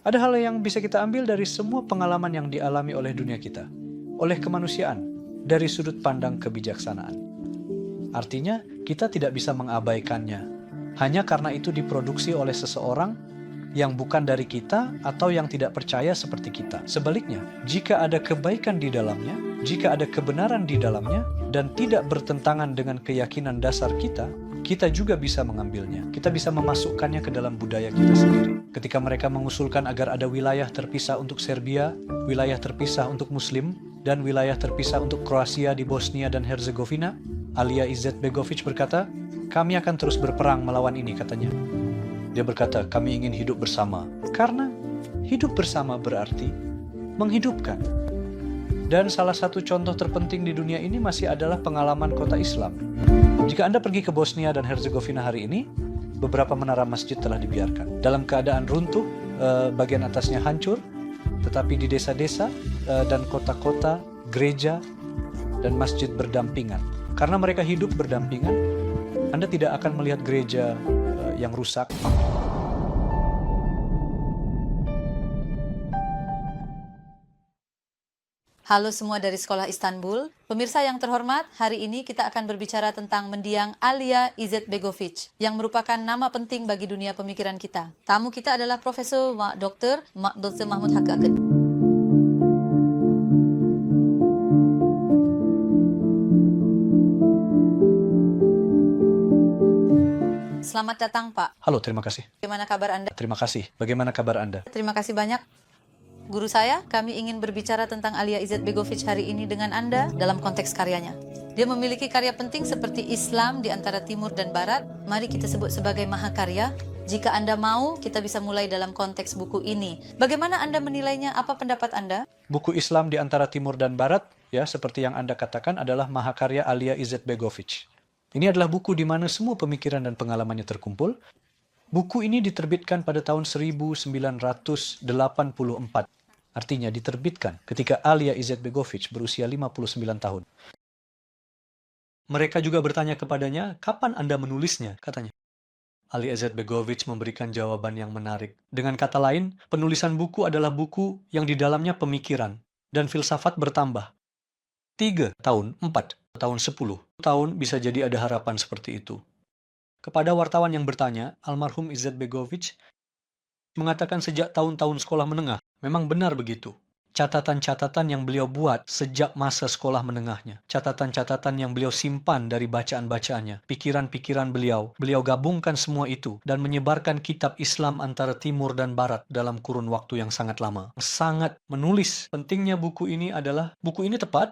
Ada hal yang bisa kita ambil dari semua pengalaman yang dialami oleh dunia kita, oleh kemanusiaan, dari sudut pandang kebijaksanaan. Artinya, kita tidak bisa mengabaikannya, hanya karena itu diproduksi oleh seseorang yang bukan dari kita atau yang tidak percaya seperti kita. Sebaliknya, jika ada kebaikan di dalamnya, jika ada kebenaran di dalamnya, dan tidak bertentangan dengan keyakinan dasar kita, kita juga bisa mengambilnya. Kita bisa memasukkannya ke dalam budaya kita sendiri. Ketika mereka mengusulkan agar ada wilayah terpisah untuk Serbia, wilayah terpisah untuk Muslim, dan wilayah terpisah untuk Kroasia di Bosnia dan Herzegovina, Alija Izetbegović berkata, "Kami akan terus berperang melawan ini," katanya. Dia berkata, "Kami ingin hidup bersama." Karena hidup bersama berarti menghidupkan. Dan salah satu contoh terpenting di dunia ini masih adalah pengalaman kota Islam. Jika Anda pergi ke Bosnia dan Herzegovina hari ini, beberapa menara masjid telah dibiarkan. Dalam keadaan runtuh, bagian atasnya hancur, tetapi di desa-desa dan kota-kota, gereja dan masjid berdampingan. Karena mereka hidup berdampingan, Anda tidak akan melihat gereja yang rusak. Halo semua dari Sekolah Istanbul. Pemirsa yang terhormat, hari ini kita akan berbicara tentang mendiang Alija Izetbegović yang merupakan nama penting bagi dunia pemikiran kita. Tamu kita adalah Profesor Dr. Mahmud Haqqi Akın. Selamat datang, Pak. Halo, terima kasih. Bagaimana kabar Anda? Terima kasih. Bagaimana kabar Anda? Terima kasih banyak. Guru saya, kami ingin berbicara tentang Alija Izetbegović hari ini dengan Anda dalam konteks karyanya. Dia memiliki karya penting seperti Islam di antara Timur dan Barat. Mari kita sebut sebagai mahakarya. Jika Anda mau, kita bisa mulai dalam konteks buku ini. Bagaimana Anda menilainya? Apa pendapat Anda? Buku Islam di antara Timur dan Barat, ya seperti yang Anda katakan, adalah mahakarya Alija Izetbegović. Ini adalah buku di mana semua pemikiran dan pengalamannya terkumpul. Buku ini diterbitkan pada tahun 1984. Artinya diterbitkan ketika Alija Izetbegović berusia 59 tahun. Mereka juga bertanya kepadanya, "Kapan Anda menulisnya?" katanya. Alija Izetbegović memberikan jawaban yang menarik. Dengan kata lain, penulisan buku adalah buku yang di dalamnya pemikiran dan filsafat bertambah. 3 tahun, 4 tahun, 10 tahun bisa jadi ada harapan seperti itu. Kepada wartawan yang bertanya, almarhum Izetbegović mengatakan sejak tahun-tahun sekolah menengah, memang benar begitu. Catatan-catatan yang beliau buat sejak masa sekolah menengahnya, catatan-catatan yang beliau simpan dari bacaan-bacaannya, pikiran-pikiran beliau gabungkan semua itu dan menyebarkan kitab Islam antara Timur dan Barat dalam kurun waktu yang sangat lama. Sangat menulis. Pentingnya buku ini adalah, buku ini tepat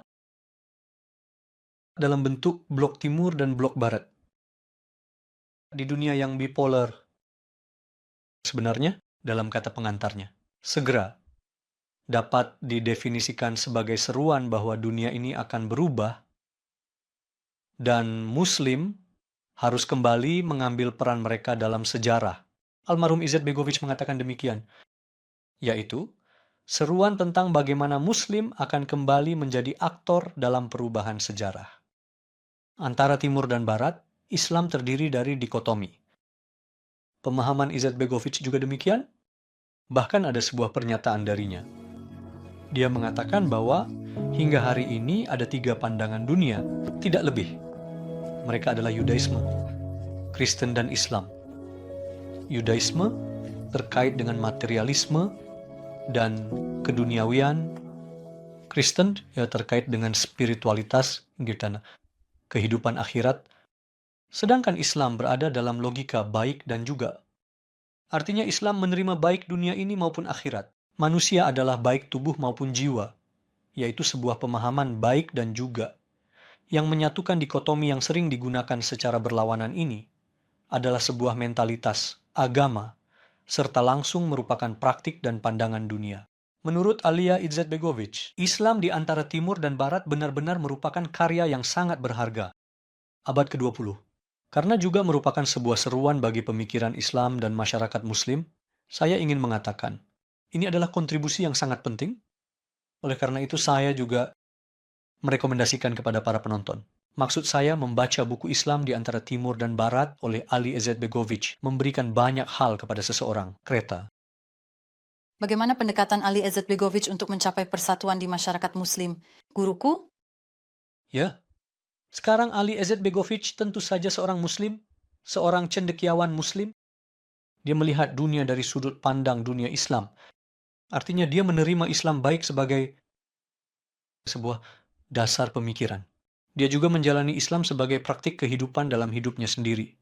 dalam bentuk blok Timur dan blok Barat. Di dunia yang bipolar, sebenarnya, dalam kata pengantarnya, segera dapat didefinisikan sebagai seruan bahwa dunia ini akan berubah dan Muslim harus kembali mengambil peran mereka dalam sejarah. Almarhum Izetbegović mengatakan demikian, yaitu seruan tentang bagaimana Muslim akan kembali menjadi aktor dalam perubahan sejarah. Antara Timur dan Barat, Islam terdiri dari dikotomi. Pemahaman Izetbegović juga demikian. Bahkan ada sebuah pernyataan darinya. Dia mengatakan bahwa hingga hari ini ada 3 pandangan dunia, tidak lebih. Mereka adalah Yudaisme, Kristen, dan Islam. Yudaisme terkait dengan materialisme dan keduniawian. Kristen terkait dengan spiritualitas, kehidupan akhirat. Sedangkan Islam berada dalam logika baik dan juga. Artinya Islam menerima baik dunia ini maupun akhirat. Manusia adalah baik tubuh maupun jiwa, yaitu sebuah pemahaman baik dan juga. Yang menyatukan dikotomi yang sering digunakan secara berlawanan ini adalah sebuah mentalitas, agama, serta langsung merupakan praktik dan pandangan dunia. Menurut Alija Izetbegović, Islam di antara Timur dan Barat benar-benar merupakan karya yang sangat berharga. Abad ke-20. Karena juga merupakan sebuah seruan bagi pemikiran Islam dan masyarakat Muslim, saya ingin mengatakan, ini adalah kontribusi yang sangat penting. Oleh karena itu saya juga merekomendasikan kepada para penonton. Maksud saya membaca buku Islam di antara Timur dan Barat oleh Alija Izetbegović memberikan banyak hal kepada seseorang. Kreta. Bagaimana pendekatan Ali Izetbegovic untuk mencapai persatuan di masyarakat Muslim? Guruku, Ya, sekarang Ali Izetbegovic tentu saja seorang Muslim, seorang cendekiawan Muslim. Dia melihat dunia dari sudut pandang dunia Islam. Artinya dia menerima Islam baik sebagai sebuah dasar pemikiran. Dia juga menjalani Islam sebagai praktik kehidupan dalam hidupnya sendiri.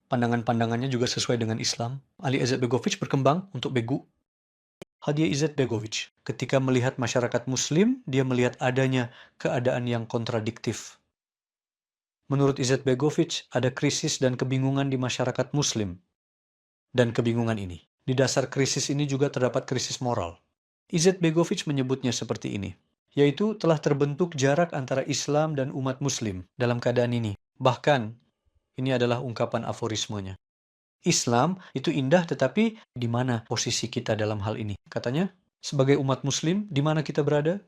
Pandangan-pandangannya juga sesuai dengan Islam. Ali Izetbegovic berkembang untuk Begu. Hadia Izetbegovic, ketika melihat masyarakat Muslim, dia melihat adanya keadaan yang kontradiktif. Menurut Izetbegovic, ada krisis dan kebingungan di masyarakat Muslim. Dan kebingungan ini, di dasar krisis ini juga terdapat krisis moral. Izetbegovic menyebutnya seperti ini, yaitu telah terbentuk jarak antara Islam dan umat Muslim dalam keadaan ini. Bahkan, ini adalah ungkapan aforismenya. Islam itu indah, tetapi di mana posisi kita dalam hal ini? Katanya, sebagai umat Muslim, di mana kita berada?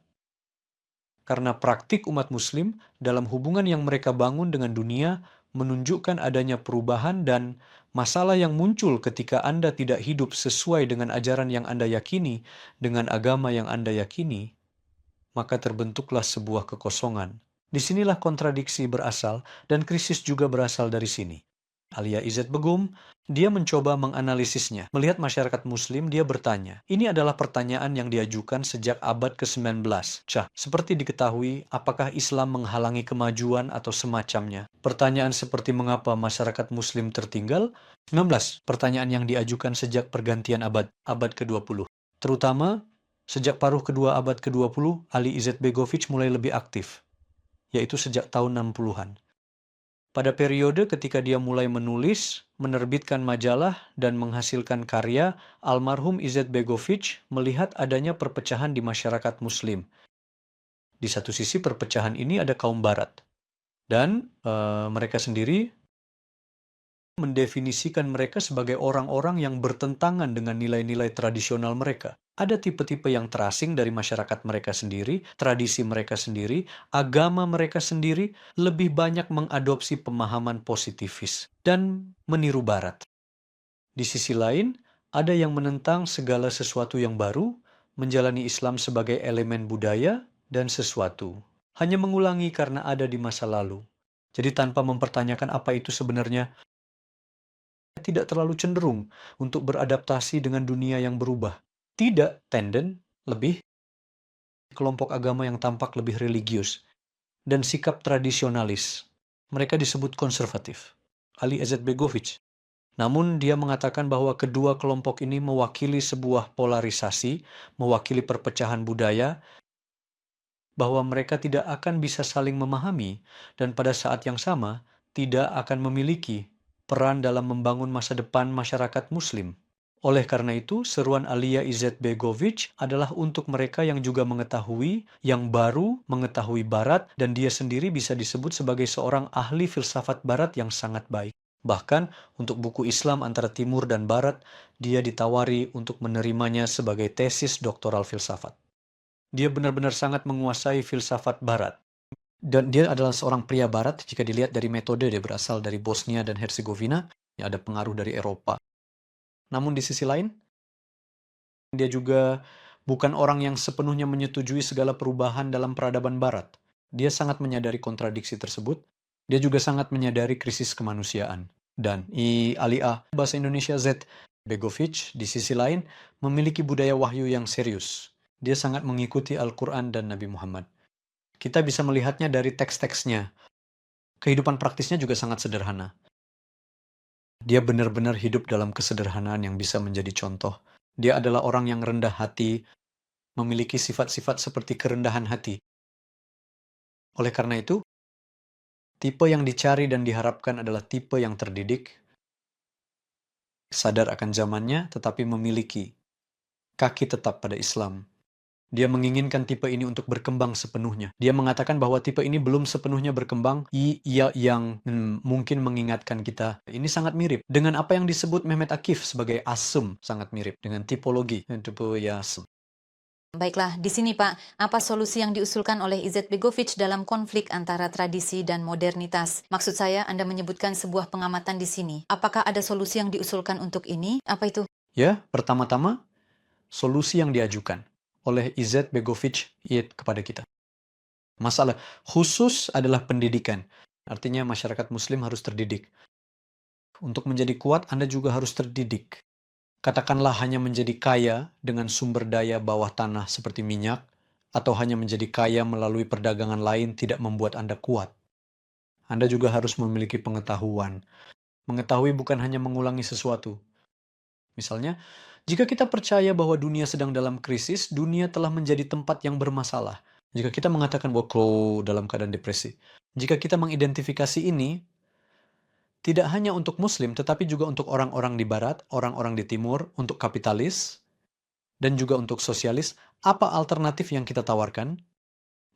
Karena praktik umat Muslim dalam hubungan yang mereka bangun dengan dunia menunjukkan adanya perubahan dan masalah yang muncul ketika Anda tidak hidup sesuai dengan ajaran yang Anda yakini, dengan agama yang Anda yakini, maka terbentuklah sebuah kekosongan. Disinilah kontradiksi berasal dan krisis juga berasal dari sini. Alia Izetbegovic, dia mencoba menganalisisnya. Melihat masyarakat Muslim, dia bertanya. Ini adalah pertanyaan yang diajukan sejak abad ke-19. Seperti diketahui, apakah Islam menghalangi kemajuan atau semacamnya? Pertanyaan seperti mengapa masyarakat Muslim tertinggal? 19. Pertanyaan yang diajukan sejak pergantian abad ke-20. Terutama, sejak paruh kedua abad ke-20, Ali Izetbegovic mulai lebih aktif, yaitu sejak tahun 60-an. Pada periode ketika dia mulai menulis, menerbitkan majalah, dan menghasilkan karya, almarhum Izetbegovic melihat adanya perpecahan di masyarakat Muslim. Di satu sisi perpecahan ini ada kaum Barat. Dan mereka sendiri mendefinisikan mereka sebagai orang-orang yang bertentangan dengan nilai-nilai tradisional mereka. Ada tipe-tipe yang terasing dari masyarakat mereka sendiri, tradisi mereka sendiri, agama mereka sendiri, lebih banyak mengadopsi pemahaman positifis dan meniru Barat. Di sisi lain, ada yang menentang segala sesuatu yang baru, menjalani Islam sebagai elemen budaya dan sesuatu. Hanya mengulangi karena ada di masa lalu. Jadi tanpa mempertanyakan apa itu sebenarnya, tidak terlalu cenderung untuk beradaptasi dengan dunia yang berubah. Tidak tenden lebih kelompok agama yang tampak lebih religius dan sikap tradisionalis. Mereka disebut konservatif. Ali Izetbegovic. Namun dia mengatakan bahwa kedua kelompok ini mewakili sebuah polarisasi, mewakili perpecahan budaya, bahwa mereka tidak akan bisa saling memahami dan pada saat yang sama tidak akan memiliki peran dalam membangun masa depan masyarakat Muslim. Oleh karena itu, seruan Alia Izetbegovic adalah untuk mereka yang juga mengetahui, yang baru mengetahui Barat, dan dia sendiri bisa disebut sebagai seorang ahli filsafat Barat yang sangat baik. Bahkan, untuk buku Islam antara Timur dan Barat, dia ditawari untuk menerimanya sebagai tesis doktoral filsafat. Dia benar-benar sangat menguasai filsafat Barat. Dan dia adalah seorang pria Barat, jika dilihat dari metode, dia berasal dari Bosnia dan Herzegovina, yang ada pengaruh dari Eropa. Namun di sisi lain, dia juga bukan orang yang sepenuhnya menyetujui segala perubahan dalam peradaban Barat. Dia sangat menyadari kontradiksi tersebut. Dia juga sangat menyadari krisis kemanusiaan. Dan Alia bahasa Indonesia Z. Begovic di sisi lain memiliki budaya wahyu yang serius. Dia sangat mengikuti Al-Quran dan Nabi Muhammad. Kita bisa melihatnya dari teks-teksnya. Kehidupan praktisnya juga sangat sederhana. Dia benar-benar hidup dalam kesederhanaan yang bisa menjadi contoh. Dia adalah orang yang rendah hati, memiliki sifat-sifat seperti kerendahan hati. Oleh karena itu, tipe yang dicari dan diharapkan adalah tipe yang terdidik, sadar akan zamannya, tetapi memiliki kaki tetap pada Islam. Dia menginginkan tipe ini untuk berkembang sepenuhnya. Dia mengatakan bahwa tipe ini belum sepenuhnya berkembang. Ia yang mungkin mengingatkan kita. Ini sangat mirip dengan apa yang disebut Mehmet Akif sebagai asem. Sangat mirip dengan tipologi. Tipe ya asem. Baiklah, di sini Pak, apa solusi yang diusulkan oleh Izetbegovic dalam konflik antara tradisi dan modernitas? Maksud saya, Anda menyebutkan sebuah pengamatan di sini. Apakah ada solusi yang diusulkan untuk ini? Apa itu? Ya, pertama-tama, solusi yang diajukan oleh Izet Begovic kepada kita. Masalah khusus adalah pendidikan. Artinya masyarakat muslim harus terdidik. Untuk menjadi kuat, Anda juga harus terdidik. Katakanlah hanya menjadi kaya dengan sumber daya bawah tanah seperti minyak, atau hanya menjadi kaya melalui perdagangan lain tidak membuat Anda kuat. Anda juga harus memiliki pengetahuan. Mengetahui bukan hanya mengulangi sesuatu. Misalnya, jika kita percaya bahwa dunia sedang dalam krisis, dunia telah menjadi tempat yang bermasalah. Jika kita mengatakan bahwa dalam keadaan depresi. Jika kita mengidentifikasi ini, tidak hanya untuk muslim, tetapi juga untuk orang-orang di barat, orang-orang di timur, untuk kapitalis, dan juga untuk sosialis, apa alternatif yang kita tawarkan?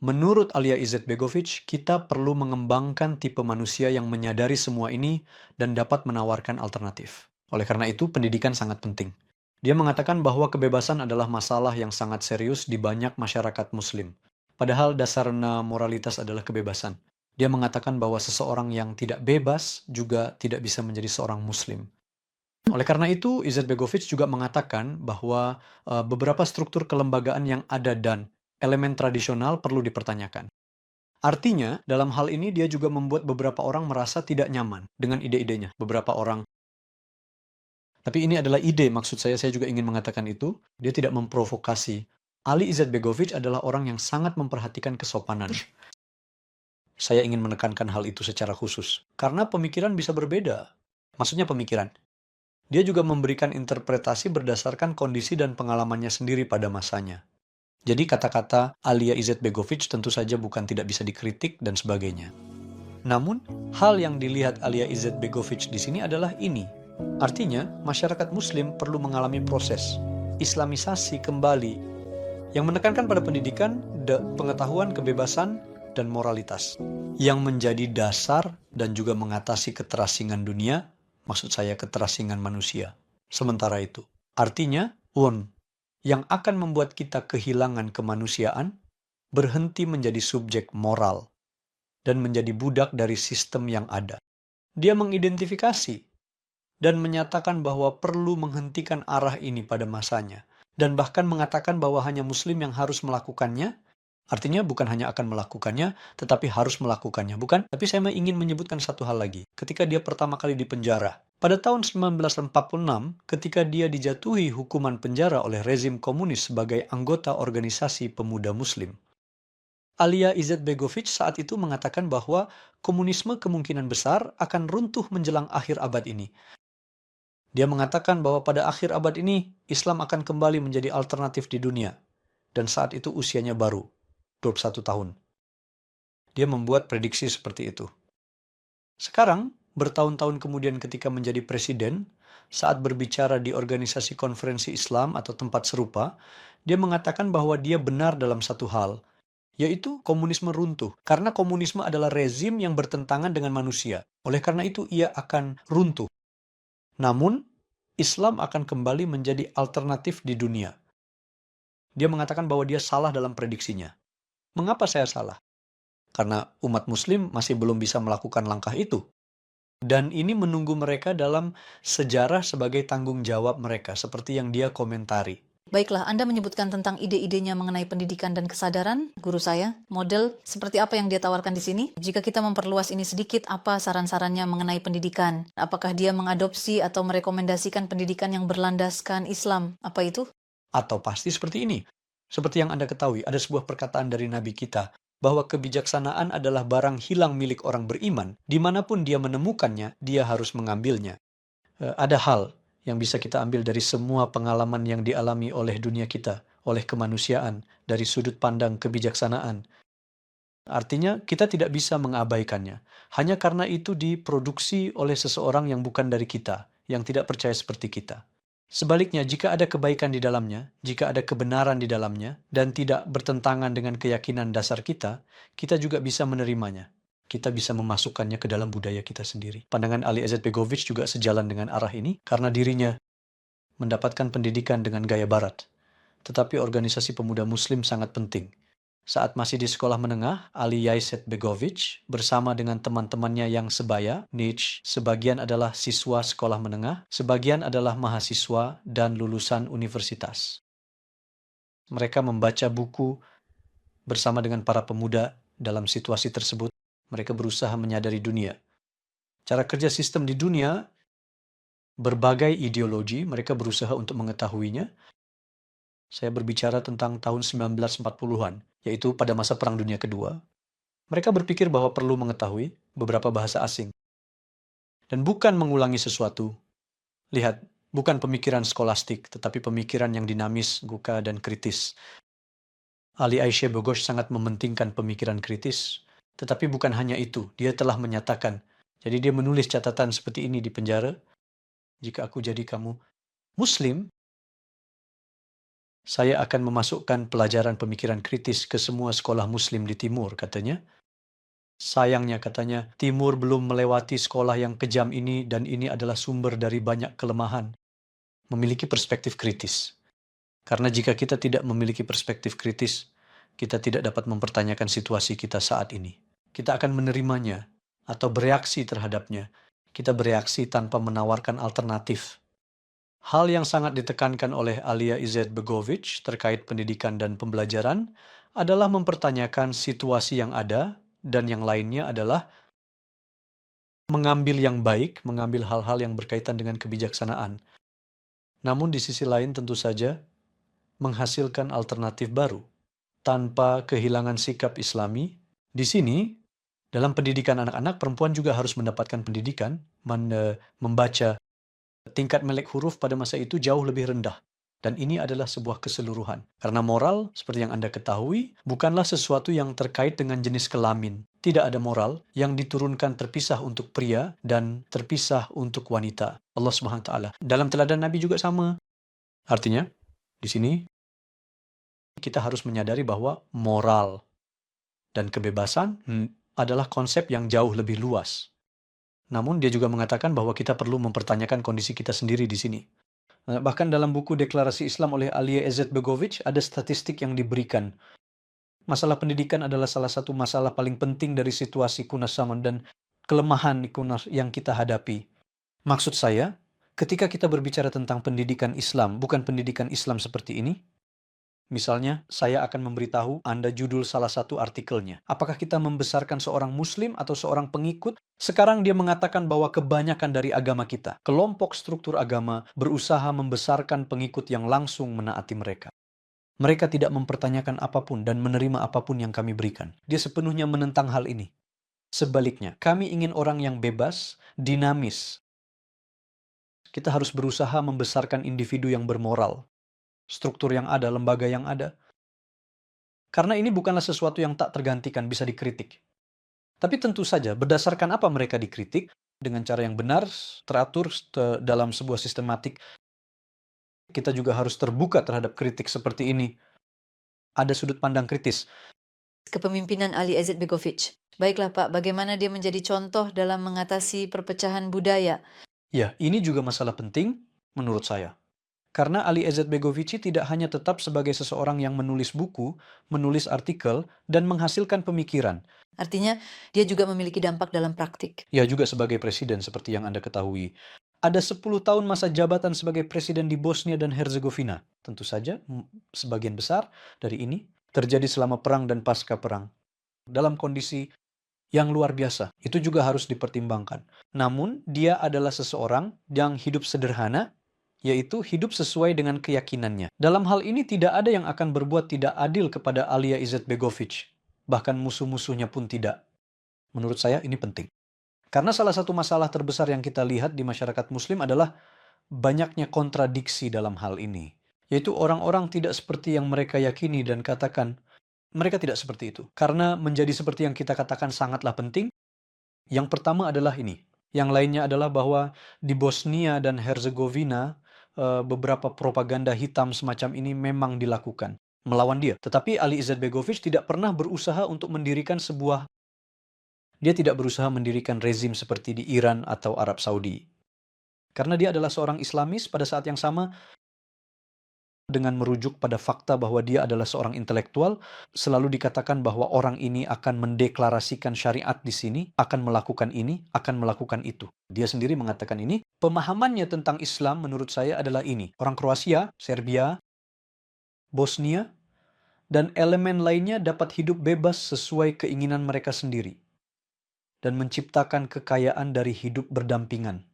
Menurut Alia Izetbegovic, kita perlu mengembangkan tipe manusia yang menyadari semua ini dan dapat menawarkan alternatif. Oleh karena itu, pendidikan sangat penting. Dia mengatakan bahwa kebebasan adalah masalah yang sangat serius di banyak masyarakat muslim. Padahal dasarnya moralitas adalah kebebasan. Dia mengatakan bahwa seseorang yang tidak bebas juga tidak bisa menjadi seorang muslim. Oleh karena itu, Izetbegovic juga mengatakan bahwa beberapa struktur kelembagaan yang ada dan elemen tradisional perlu dipertanyakan. Artinya, dalam hal ini dia juga membuat beberapa orang merasa tidak nyaman dengan ide-idenya. Beberapa orang. Tapi ini adalah ide, maksud saya juga ingin mengatakan itu. Dia tidak memprovokasi. Ali Izetbegovic adalah orang yang sangat memperhatikan kesopanan. Saya ingin menekankan hal itu secara khusus. Karena pemikiran bisa berbeda. Maksudnya pemikiran. Dia juga memberikan interpretasi berdasarkan kondisi dan pengalamannya sendiri pada masanya. Jadi kata-kata Alia Izetbegovic tentu saja bukan tidak bisa dikritik dan sebagainya. Namun, hal yang dilihat Alia Izetbegovic di sini adalah ini. Artinya, masyarakat muslim perlu mengalami proses islamisasi kembali yang menekankan pada pendidikan, pengetahuan, kebebasan, dan moralitas yang menjadi dasar dan juga mengatasi keterasingan dunia, maksud saya keterasingan manusia. Sementara itu, artinya, yang akan membuat kita kehilangan kemanusiaan, berhenti menjadi subjek moral, dan menjadi budak dari sistem yang ada. Dia mengidentifikasi dan menyatakan bahwa perlu menghentikan arah ini pada masanya, dan bahkan mengatakan bahwa hanya muslim yang harus melakukannya. Artinya bukan hanya akan melakukannya, tetapi harus melakukannya. Bukan? Tapi saya ingin menyebutkan satu hal lagi. Ketika dia pertama kali dipenjara, pada tahun 1946, ketika dia dijatuhi hukuman penjara oleh rezim komunis sebagai anggota organisasi pemuda muslim, Alia Izetbegovic saat itu mengatakan bahwa komunisme kemungkinan besar akan runtuh menjelang akhir abad ini. Dia mengatakan bahwa pada akhir abad ini, Islam akan kembali menjadi alternatif di dunia. Dan saat itu usianya baru, 21 tahun. Dia membuat prediksi seperti itu. Sekarang, bertahun-tahun kemudian ketika menjadi presiden, saat berbicara di organisasi konferensi Islam atau tempat serupa, dia mengatakan bahwa dia benar dalam satu hal, yaitu komunisme runtuh. Karena komunisme adalah rezim yang bertentangan dengan manusia. Oleh karena itu, ia akan runtuh. Namun, Islam akan kembali menjadi alternatif di dunia. Dia mengatakan bahwa dia salah dalam prediksinya. Mengapa saya salah? Karena umat muslim masih belum bisa melakukan langkah itu. Dan ini menunggu mereka dalam sejarah sebagai tanggung jawab mereka, seperti yang dia komentari. Baiklah, Anda menyebutkan tentang ide-idenya mengenai pendidikan dan kesadaran, guru saya. Model seperti apa yang dia tawarkan di sini? Jika kita memperluas ini sedikit, apa saran-sarannya mengenai pendidikan? Apakah dia mengadopsi atau merekomendasikan pendidikan yang berlandaskan Islam? Apa itu? Atau pasti seperti ini. Seperti yang Anda ketahui, ada sebuah perkataan dari Nabi kita, bahwa kebijaksanaan adalah barang hilang milik orang beriman. Dimanapun dia menemukannya, dia harus mengambilnya. Ada hal yang bisa kita ambil dari semua pengalaman yang dialami oleh dunia kita, oleh kemanusiaan, dari sudut pandang kebijaksanaan. Artinya, kita tidak bisa mengabaikannya. Hanya karena itu diproduksi oleh seseorang yang bukan dari kita, yang tidak percaya seperti kita. Sebaliknya, jika ada kebaikan di dalamnya, jika ada kebenaran di dalamnya, dan tidak bertentangan dengan keyakinan dasar kita, kita juga bisa menerimanya. Kita bisa memasukkannya ke dalam budaya kita sendiri. Pandangan Ali Izetbegovic juga sejalan dengan arah ini, karena dirinya mendapatkan pendidikan dengan gaya barat. Tetapi organisasi pemuda muslim sangat penting. Saat masih di sekolah menengah, Ali Izetbegovic bersama dengan teman-temannya yang sebaya, niche, sebagian adalah siswa sekolah menengah, sebagian adalah mahasiswa dan lulusan universitas. Mereka membaca buku bersama dengan para pemuda dalam situasi tersebut. Mereka berusaha menyadari dunia. Cara kerja sistem di dunia, berbagai ideologi, mereka berusaha untuk mengetahuinya. Saya berbicara tentang tahun 1940-an, yaitu pada masa Perang Dunia Kedua. Mereka berpikir bahwa perlu mengetahui beberapa bahasa asing. Dan bukan mengulangi sesuatu. Lihat, bukan pemikiran skolastik, tetapi pemikiran yang dinamis, gukar, dan kritis. Ali Aisyah Bogosh sangat mementingkan pemikiran kritis, tetapi bukan hanya itu, dia telah menyatakan. Jadi dia menulis catatan seperti ini di penjara. Jika aku jadi kamu Muslim, saya akan memasukkan pelajaran pemikiran kritis ke semua sekolah Muslim di Timur, katanya. Sayangnya, katanya, Timur belum melewati sekolah yang kejam ini dan ini adalah sumber dari banyak kelemahan. Memiliki perspektif kritis. Karena jika kita tidak memiliki perspektif kritis, kita tidak dapat mempertanyakan situasi kita saat ini. Kita akan menerimanya atau bereaksi terhadapnya. Kita bereaksi tanpa menawarkan alternatif. Hal yang sangat ditekankan oleh Alia Izet Begovic terkait pendidikan dan pembelajaran adalah mempertanyakan situasi yang ada, dan yang lainnya adalah mengambil yang baik, mengambil hal-hal yang berkaitan dengan kebijaksanaan. Namun di sisi lain tentu saja, menghasilkan alternatif baru tanpa kehilangan sikap Islami. Di sini, dalam pendidikan anak-anak, perempuan juga harus mendapatkan pendidikan, membaca. Tingkat melek huruf pada masa itu jauh lebih rendah. Dan ini adalah sebuah keseluruhan. Karena moral, seperti yang Anda ketahui, bukanlah sesuatu yang terkait dengan jenis kelamin. Tidak ada moral yang diturunkan terpisah untuk pria dan terpisah untuk wanita. Allah Subhanahu wa taala. Dalam teladan Nabi juga sama. Artinya, di sini kita harus menyadari bahwa moral dan kebebasan adalah konsep yang jauh lebih luas. Namun dia juga mengatakan bahwa kita perlu mempertanyakan kondisi kita sendiri di sini. Bahkan dalam buku Deklarasi Islam oleh Alia Izet Begovic ada statistik yang diberikan. Masalah pendidikan adalah salah satu masalah paling penting dari situasi kunas zaman dan kelemahan kunas yang kita hadapi. Maksud saya, ketika kita berbicara tentang pendidikan Islam, bukan pendidikan Islam seperti ini, misalnya, saya akan memberitahu Anda judul salah satu artikelnya. Apakah kita membesarkan seorang Muslim atau seorang pengikut? Sekarang dia mengatakan bahwa kebanyakan dari agama kita, kelompok struktur agama, berusaha membesarkan pengikut yang langsung menaati mereka. Mereka tidak mempertanyakan apapun dan menerima apapun yang kami berikan. Dia sepenuhnya menentang hal ini. Sebaliknya, kami ingin orang yang bebas, dinamis. Kita harus berusaha membesarkan individu yang bermoral. Struktur yang ada, lembaga yang ada. Karena ini bukanlah sesuatu yang tak tergantikan, bisa dikritik. Tapi tentu saja, berdasarkan apa mereka dikritik, dengan cara yang benar, teratur dalam sebuah sistematik, kita juga harus terbuka terhadap kritik seperti ini. Ada sudut pandang kritis. Kepemimpinan Ali Izet Begovic. Baiklah Pak, bagaimana dia menjadi contoh dalam mengatasi perpecahan budaya? Ya, ini juga masalah penting menurut saya. Karena Ali Izet Begovic tidak hanya tetap sebagai seseorang yang menulis buku, menulis artikel, dan menghasilkan pemikiran. Artinya, dia juga memiliki dampak dalam praktik. Ia juga sebagai presiden seperti yang Anda ketahui. Ada 10 tahun masa jabatan sebagai presiden di Bosnia dan Herzegovina. Tentu saja, sebagian besar dari ini terjadi selama perang dan pasca perang. Dalam kondisi yang luar biasa. Itu juga harus dipertimbangkan. Namun, dia adalah seseorang yang hidup sederhana, yaitu hidup sesuai dengan keyakinannya. Dalam hal ini tidak ada yang akan berbuat tidak adil kepada Alia Izet Begovic. Bahkan musuh-musuhnya pun tidak. Menurut saya ini penting. Karena salah satu masalah terbesar yang kita lihat di masyarakat Muslim adalah banyaknya kontradiksi dalam hal ini. Yaitu orang-orang tidak seperti yang mereka yakini dan katakan, mereka tidak seperti itu. Karena menjadi seperti yang kita katakan sangatlah penting. Yang pertama adalah ini. Yang lainnya adalah bahwa di Bosnia dan Herzegovina, beberapa propaganda hitam semacam ini memang dilakukan melawan dia. Tetapi Ali Izet Begovic tidak pernah berusaha untuk mendirikan dia tidak berusaha mendirikan rezim seperti di Iran atau Arab Saudi. Karena dia adalah seorang Islamis pada saat yang sama, dengan merujuk pada fakta bahwa dia adalah seorang intelektual, selalu dikatakan bahwa orang ini akan mendeklarasikan syariat di sini, akan melakukan ini, akan melakukan itu. Dia sendiri mengatakan ini. Pemahamannya tentang Islam menurut saya adalah ini. Orang Kroasia, Serbia, Bosnia, dan elemen lainnya dapat hidup bebas sesuai keinginan mereka sendiri dan menciptakan kekayaan dari hidup berdampingan.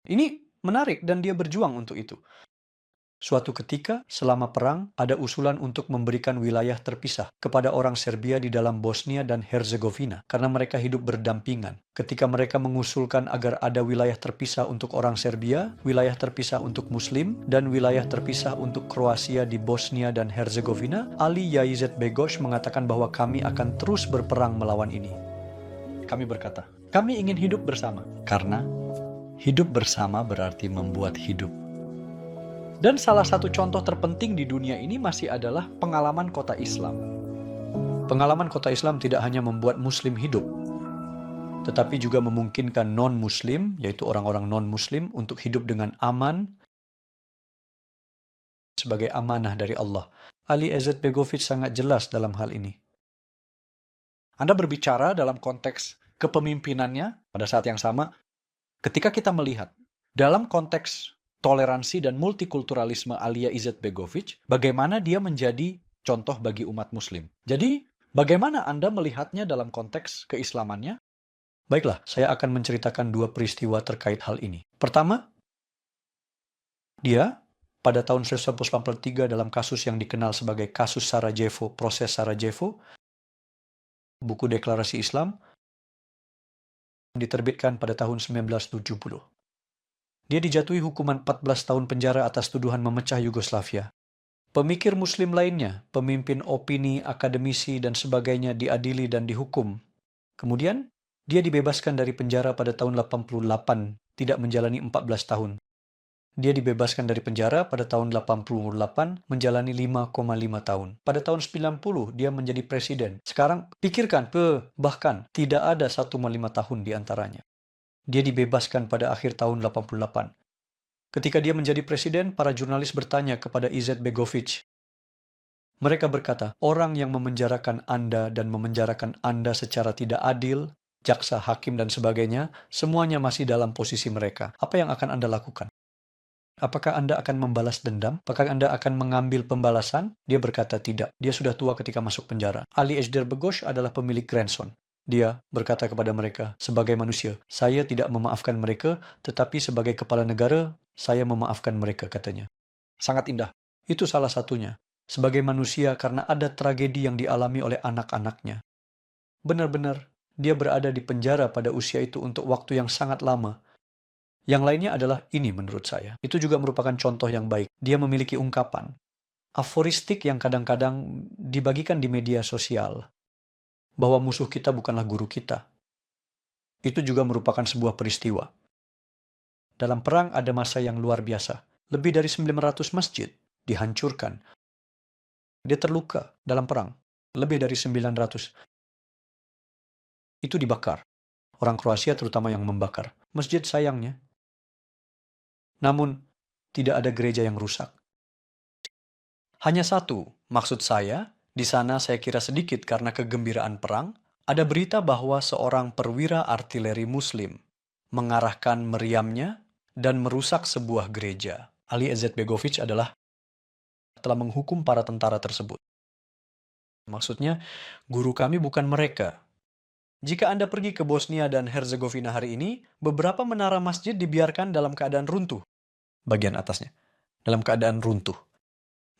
Ini menarik dan dia berjuang untuk itu. Suatu ketika, selama perang, ada usulan untuk memberikan wilayah terpisah kepada orang Serbia di dalam Bosnia dan Herzegovina karena mereka hidup berdampingan. Ketika mereka mengusulkan agar ada wilayah terpisah untuk orang Serbia, wilayah terpisah untuk Muslim, dan wilayah terpisah untuk Kroasia di Bosnia dan Herzegovina, Ali Izetbegović mengatakan bahwa kami akan terus berperang melawan ini. Kami berkata, kami ingin hidup bersama karena hidup bersama berarti membuat hidup. Dan salah satu contoh terpenting di dunia ini masih adalah pengalaman kota Islam. Pengalaman kota Islam tidak hanya membuat Muslim hidup, tetapi juga memungkinkan non-Muslim, yaitu orang-orang non-Muslim, untuk hidup dengan aman sebagai amanah dari Allah. Ali Izetbegović sangat jelas dalam hal ini. Anda berbicara dalam konteks kepemimpinannya pada saat yang sama, ketika kita melihat dalam konteks toleransi dan multikulturalisme Alija Izetbegović, bagaimana dia menjadi contoh bagi umat Muslim. Jadi, bagaimana Anda melihatnya dalam konteks keislamannya? Baiklah, saya akan menceritakan dua peristiwa terkait hal ini. Pertama, dia pada tahun 1983 dalam kasus yang dikenal sebagai kasus Sarajevo, proses Sarajevo, buku deklarasi Islam, diterbitkan pada tahun 1970. Dia dijatuhi hukuman 14 tahun penjara atas tuduhan memecah Yugoslavia. Pemikir Muslim lainnya, pemimpin opini, akademisi, dan sebagainya diadili dan dihukum. Kemudian, dia dibebaskan dari penjara pada tahun 88, tidak menjalani 14 tahun. Dia dibebaskan dari penjara pada tahun 88, menjalani 5,5 tahun. Pada tahun 90, dia menjadi presiden. Sekarang, pikirkan, bahkan tidak ada 1,5 tahun di antaranya. Dia dibebaskan pada akhir tahun 88. Ketika dia menjadi presiden, para jurnalis bertanya kepada Izetbegović. Mereka berkata, orang yang memenjarakan Anda dan memenjarakan Anda secara tidak adil, jaksa, hakim, dan sebagainya, semuanya masih dalam posisi mereka. Apa yang akan Anda lakukan? Apakah Anda akan membalas dendam? Apakah Anda akan mengambil pembalasan? Dia berkata tidak. Dia sudah tua ketika masuk penjara. Ali Izetbegović adalah pemilik grandson. Dia berkata kepada mereka, sebagai manusia, saya tidak memaafkan mereka, tetapi sebagai kepala negara, saya memaafkan mereka, katanya. Sangat indah. Itu salah satunya. Sebagai manusia karena ada tragedi yang dialami oleh anak-anaknya. Benar-benar, dia berada di penjara pada usia itu untuk waktu yang sangat lama. Yang lainnya adalah ini menurut saya. Itu juga merupakan contoh yang baik. Dia memiliki ungkapan, aforistik yang kadang-kadang dibagikan di media sosial. Bahwa musuh kita bukanlah guru kita. Itu juga merupakan sebuah peristiwa. Dalam perang ada masa yang luar biasa. Lebih dari 900 masjid dihancurkan. Dia terluka dalam perang. Lebih dari 900. Itu dibakar. Orang Kroasia terutama yang membakar. Masjid sayangnya. Namun, tidak ada gereja yang rusak. Hanya satu, maksud saya, di sana saya kira sedikit karena kegembiraan perang, ada berita bahwa seorang perwira artileri Muslim mengarahkan meriamnya dan merusak sebuah gereja. Ali Izetbegović telah menghukum para tentara tersebut. Maksudnya, guru kami bukan mereka. Jika Anda pergi ke Bosnia dan Herzegovina hari ini, beberapa menara masjid dibiarkan dalam keadaan runtuh. Bagian atasnya, dalam keadaan runtuh.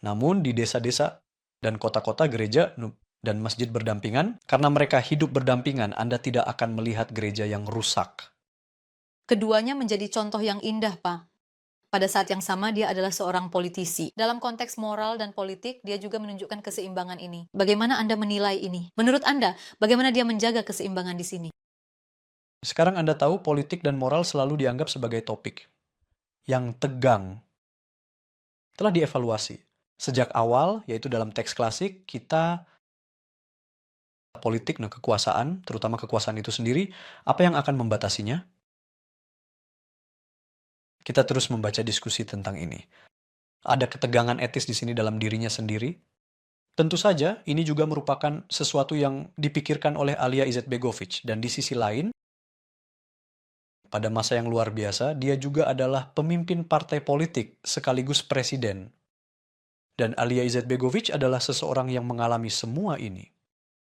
Namun di desa-desa dan kota-kota gereja dan masjid berdampingan, karena mereka hidup berdampingan, Anda tidak akan melihat gereja yang rusak. Keduanya menjadi contoh yang indah, Pak. Pada saat yang sama, dia adalah seorang politisi. Dalam konteks moral dan politik, dia juga menunjukkan keseimbangan ini. Bagaimana Anda menilai ini? Menurut Anda, bagaimana dia menjaga keseimbangan di sini? Sekarang Anda tahu politik dan moral selalu dianggap sebagai topik yang tegang. Telah dievaluasi. Sejak awal, yaitu dalam teks klasik, kita politik dan kekuasaan, terutama kekuasaan itu sendiri, apa yang akan membatasinya? Kita terus membaca diskusi tentang ini. Ada ketegangan etis di sini dalam dirinya sendiri. Tentu saja, ini juga merupakan sesuatu yang dipikirkan oleh Alija Izetbegović. Dan di sisi lain, pada masa yang luar biasa, dia juga adalah pemimpin partai politik sekaligus presiden. Dan Alija Izetbegovic adalah seseorang yang mengalami semua ini.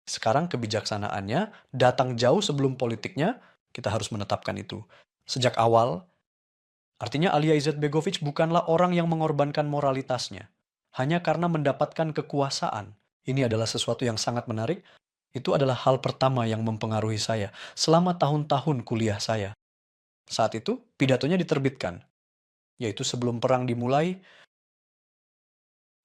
Sekarang kebijaksanaannya datang jauh sebelum politiknya, kita harus menetapkan itu. Sejak awal, artinya Alija Izetbegovic bukanlah orang yang mengorbankan moralitasnya. Hanya karena mendapatkan kekuasaan. Ini adalah sesuatu yang sangat menarik. Itu adalah hal pertama yang mempengaruhi saya selama tahun-tahun kuliah saya. Saat itu, pidatonya diterbitkan. Yaitu sebelum perang dimulai,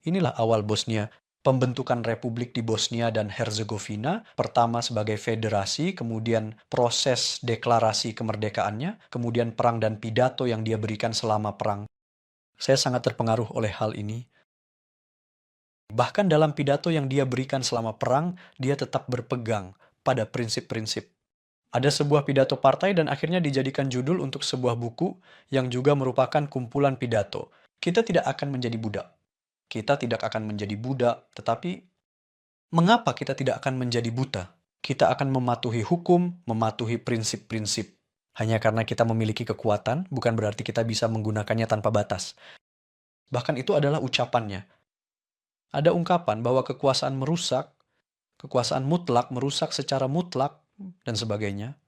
inilah awal Bosnia. Pembentukan republik di Bosnia dan Herzegovina, pertama sebagai federasi, kemudian proses deklarasi kemerdekaannya, kemudian perang dan pidato yang dia berikan selama perang. Saya sangat terpengaruh oleh hal ini. Bahkan dalam pidato yang dia berikan selama perang, dia tetap berpegang pada prinsip-prinsip. Ada sebuah pidato partai dan akhirnya dijadikan judul untuk sebuah buku yang juga merupakan kumpulan pidato. Kita tidak akan menjadi budak. Kita tidak akan menjadi budak, tetapi mengapa kita tidak akan menjadi buta? Kita akan mematuhi hukum, mematuhi prinsip-prinsip. Hanya karena kita memiliki kekuatan, bukan berarti kita bisa menggunakannya tanpa batas. Bahkan itu adalah ucapannya. Ada ungkapan bahwa kekuasaan merusak, kekuasaan mutlak merusak secara mutlak, dan sebagainya.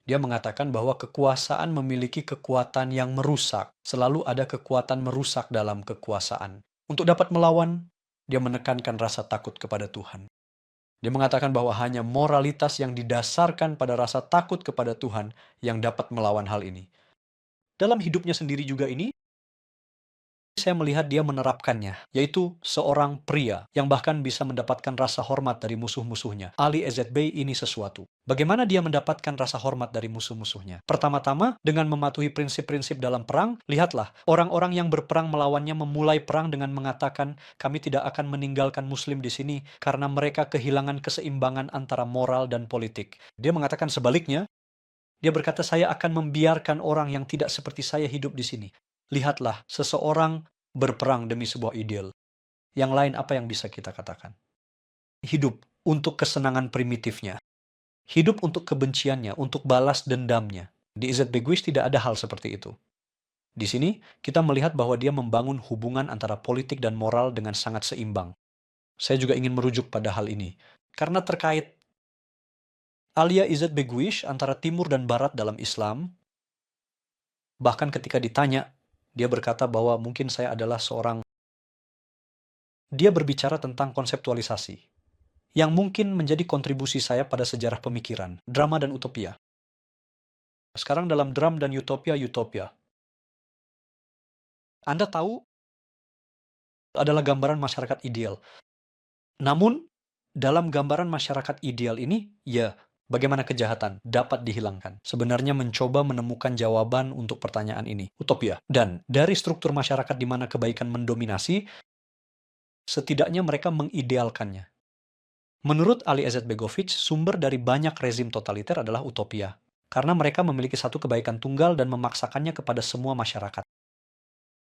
Dia mengatakan bahwa kekuasaan memiliki kekuatan yang merusak. Selalu ada kekuatan merusak dalam kekuasaan. Untuk dapat melawan, dia menekankan rasa takut kepada Tuhan. Dia mengatakan bahwa hanya moralitas yang didasarkan pada rasa takut kepada Tuhan yang dapat melawan hal ini. Dalam hidupnya sendiri juga ini, saya melihat dia menerapkannya, yaitu seorang pria yang bahkan bisa mendapatkan rasa hormat dari musuh-musuhnya. Ali Ezet Bey ini sesuatu. Bagaimana dia mendapatkan rasa hormat dari musuh-musuhnya? Pertama-tama, dengan mematuhi prinsip-prinsip dalam perang, lihatlah, orang-orang yang berperang melawannya memulai perang dengan mengatakan, kami tidak akan meninggalkan muslim di sini karena mereka kehilangan keseimbangan antara moral dan politik. Dia mengatakan sebaliknya, dia berkata, saya akan membiarkan orang yang tidak seperti saya hidup di sini. Lihatlah, seseorang berperang demi sebuah ideal. Yang lain apa yang bisa kita katakan? Hidup untuk kesenangan primitifnya. Hidup untuk kebenciannya, untuk balas dendamnya. Di Izetbegovic tidak ada hal seperti itu. Di sini, kita melihat bahwa dia membangun hubungan antara politik dan moral dengan sangat seimbang. Saya juga ingin merujuk pada hal ini. Karena terkait Alija Izetbegovic antara timur dan barat dalam Islam, bahkan ketika ditanya, dia berkata bahwa mungkin saya adalah seorang... Dia berbicara tentang konseptualisasi, yang mungkin menjadi kontribusi saya pada sejarah pemikiran, drama dan utopia. Sekarang dalam dram dan utopia, Anda tahu adalah gambaran masyarakat ideal. Namun, dalam gambaran masyarakat ideal ini, ya, bagaimana kejahatan dapat dihilangkan? Sebenarnya mencoba menemukan jawaban untuk pertanyaan ini. Utopia. Dan dari struktur masyarakat di mana kebaikan mendominasi, setidaknya mereka mengidealkannya. Menurut Ali Izetbegovic, sumber dari banyak rezim totaliter adalah utopia. Karena mereka memiliki satu kebaikan tunggal dan memaksakannya kepada semua masyarakat.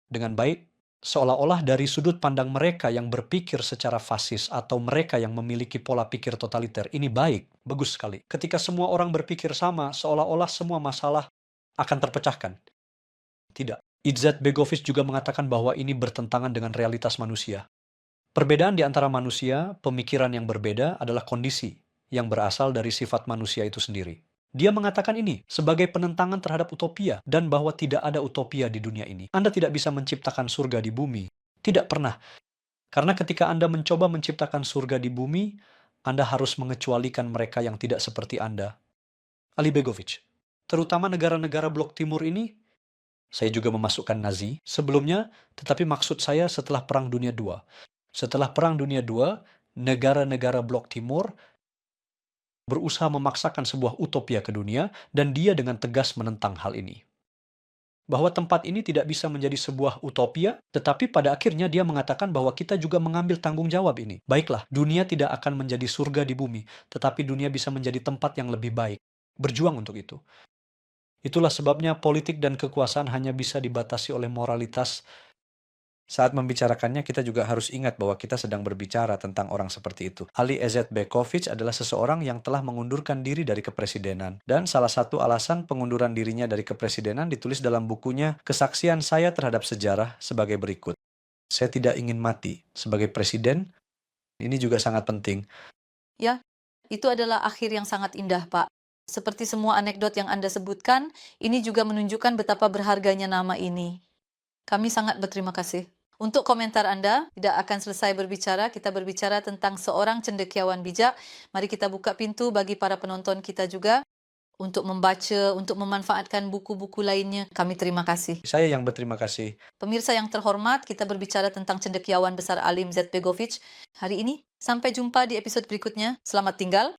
Dengan baik, seolah-olah dari sudut pandang mereka yang berpikir secara fasis atau mereka yang memiliki pola pikir totaliter, ini baik, bagus sekali. Ketika semua orang berpikir sama, seolah-olah semua masalah akan terpecahkan. Tidak. Izetbegovic juga mengatakan bahwa ini bertentangan dengan realitas manusia. Perbedaan di antara manusia, pemikiran yang berbeda adalah kondisi yang berasal dari sifat manusia itu sendiri. Dia mengatakan ini sebagai penentangan terhadap utopia dan bahwa tidak ada utopia di dunia ini. Anda tidak bisa menciptakan surga di bumi. Tidak pernah. Karena ketika Anda mencoba menciptakan surga di bumi, Anda harus mengecualikan mereka yang tidak seperti Anda. Ali Begovic. Terutama negara-negara blok timur ini, saya juga memasukkan Nazi sebelumnya, tetapi maksud saya setelah Perang Dunia II. Setelah Perang Dunia II, negara-negara blok timur berusaha memaksakan sebuah utopia ke dunia, dan dia dengan tegas menentang hal ini. Bahwa tempat ini tidak bisa menjadi sebuah utopia, tetapi pada akhirnya dia mengatakan bahwa kita juga mengambil tanggung jawab ini. Baiklah, dunia tidak akan menjadi surga di bumi, tetapi dunia bisa menjadi tempat yang lebih baik. Berjuang untuk itu. Itulah sebabnya politik dan kekuasaan hanya bisa dibatasi oleh moralitas. Saat membicarakannya, kita juga harus ingat bahwa kita sedang berbicara tentang orang seperti itu. Ali Izetbegovic adalah seseorang yang telah mengundurkan diri dari kepresidenan. Dan salah satu alasan pengunduran dirinya dari kepresidenan ditulis dalam bukunya Kesaksian Saya Terhadap Sejarah sebagai berikut. Saya tidak ingin mati sebagai presiden. Ini juga sangat penting. Ya, itu adalah akhir yang sangat indah, Pak. Seperti semua anekdot yang Anda sebutkan, ini juga menunjukkan betapa berharganya nama ini. Kami sangat berterima kasih. Untuk komentar Anda, tidak akan selesai berbicara, kita berbicara tentang seorang cendekiawan bijak. Mari kita buka pintu bagi para penonton kita juga untuk membaca, untuk memanfaatkan buku-buku lainnya. Kami terima kasih. Saya yang berterima kasih. Pemirsa yang terhormat, kita berbicara tentang cendekiawan besar Alim Z. Begovic hari ini. Sampai jumpa di episode berikutnya. Selamat tinggal.